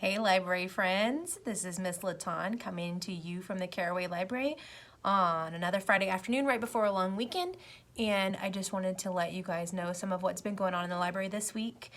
Hey library friends, this is Miss Latan coming to you from the Caraway Library on another Friday afternoon right before a long weekend, and I just wanted to let you guys know some of what's been going on in the library this week.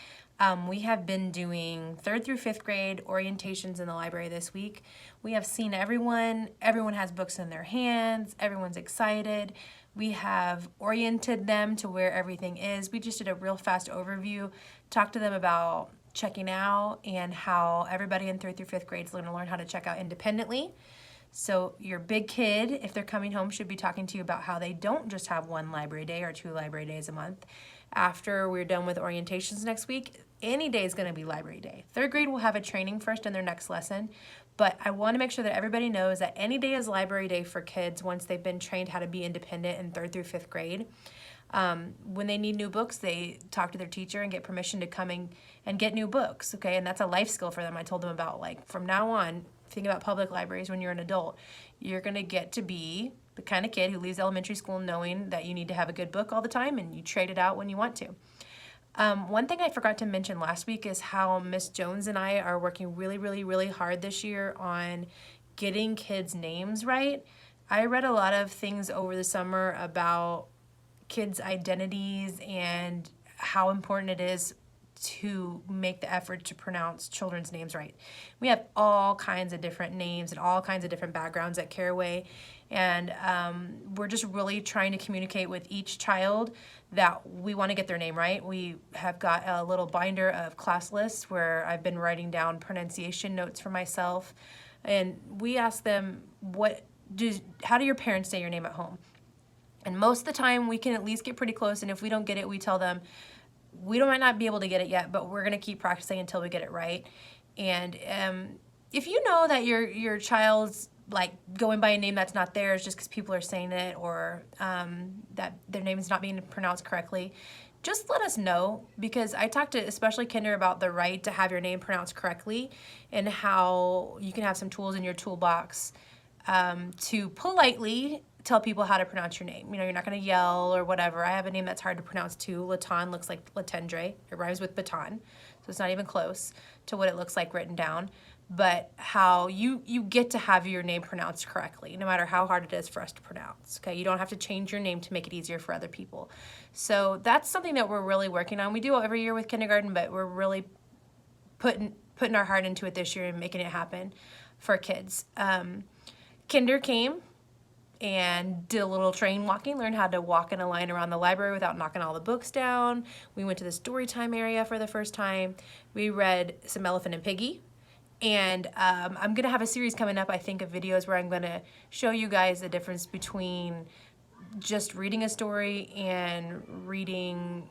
We have been doing 3rd through 5th grade orientations in the library this week. We have seen everyone has books in their hands, everyone's excited. We have oriented them to where everything is. We just did a real fast overview, talked to them about checking out and how everybody in 3rd through 5th grade is going to learn how to check out independently. So your big kid, if they're coming home, should be talking to you about how they don't just have one library day or 2 library days a month. After we're done with orientations next week, any day is going to be library day. 3rd grade will have a training first in their next lesson, but I want to make sure that everybody knows that any day is library day for kids once they've been trained how to be independent in 3rd through 5th grade. When they need new books, they talk to their teacher and get permission to come and get new books, okay? And that's a life skill for them. I told them about, like, from now on, think about public libraries when you're an adult. You're going to get to be the kind of kid who leaves elementary school knowing that you need to have a good book all the time and you trade it out when you want to. One thing I forgot to mention last week is how Miss Jones and I are working really hard this year on getting kids' names right. I read a lot of things over the summer about kids' identities and how important it is to make the effort to pronounce children's names right. We have all kinds of different names and all kinds of different backgrounds at Caraway, and we're just really trying to communicate with each child that we want to get their name right. We have got a little binder of class lists where I've been writing down pronunciation notes for myself, and we ask them, how do your parents say your name at home? And most of the time we can at least get pretty close, and if we don't get it, we tell them we might not be able to get it yet, but we're going to keep practicing until we get it right. And if you know that your child's like going by a name that's not theirs just because people are saying it, or that their name is not being pronounced correctly, just let us know, because I talked to especially Kinder about the right to have your name pronounced correctly and how you can have some tools in your toolbox to politely tell people how to pronounce your name. You know, you're not going to yell or whatever. I have a name that's hard to pronounce too. Latan looks like Latendre. It rhymes with baton, so it's not even close to what it looks like written down. But how you get to have your name pronounced correctly, no matter how hard it is for us to pronounce. Okay, you don't have to change your name to make it easier for other people. So that's something that we're really working on. We do it every year with kindergarten, but we're really putting our heart into it this year and making it happen for kids. Kinder came and did a little train walking, learned how to walk in a line around the library without knocking all the books down. We went to the story time area for the first time. We read some Elephant and Piggy. And I'm going to have a series coming up, I think, of videos where I'm going to show you guys the difference between just reading a story and reading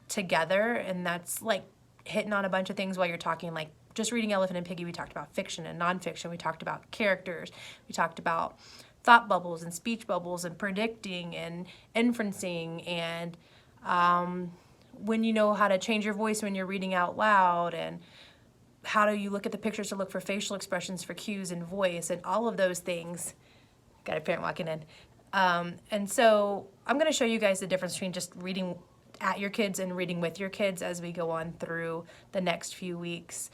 together. And that's like hitting on a bunch of things while you're talking, like just reading Elephant and Piggy. We talked about fiction and nonfiction. We talked about characters. We talked about thought bubbles and speech bubbles and predicting and inferencing, and when you know how to change your voice when you're reading out loud, and how do you look at the pictures to look for facial expressions for cues and voice and all of those things. Got a parent walking in. And so I'm going to show you guys the difference between just reading at your kids and reading with your kids as we go on through the next few weeks.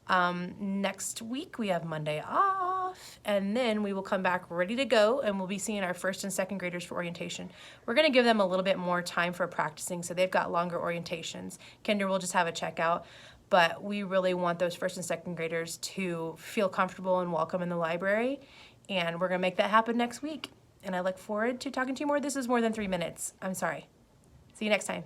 Next week we have Monday off, and then we will come back ready to go, and we'll be seeing our 1st and 2nd graders for orientation. We're going to give them a little bit more time for practicing, so they've got longer orientations. Kinder will just have a checkout, but we really want those 1st and 2nd graders to feel comfortable and welcome in the library, and we're going to make that happen next week. And I look forward to talking to you more. This is more than 3 minutes. I'm sorry. See you next time.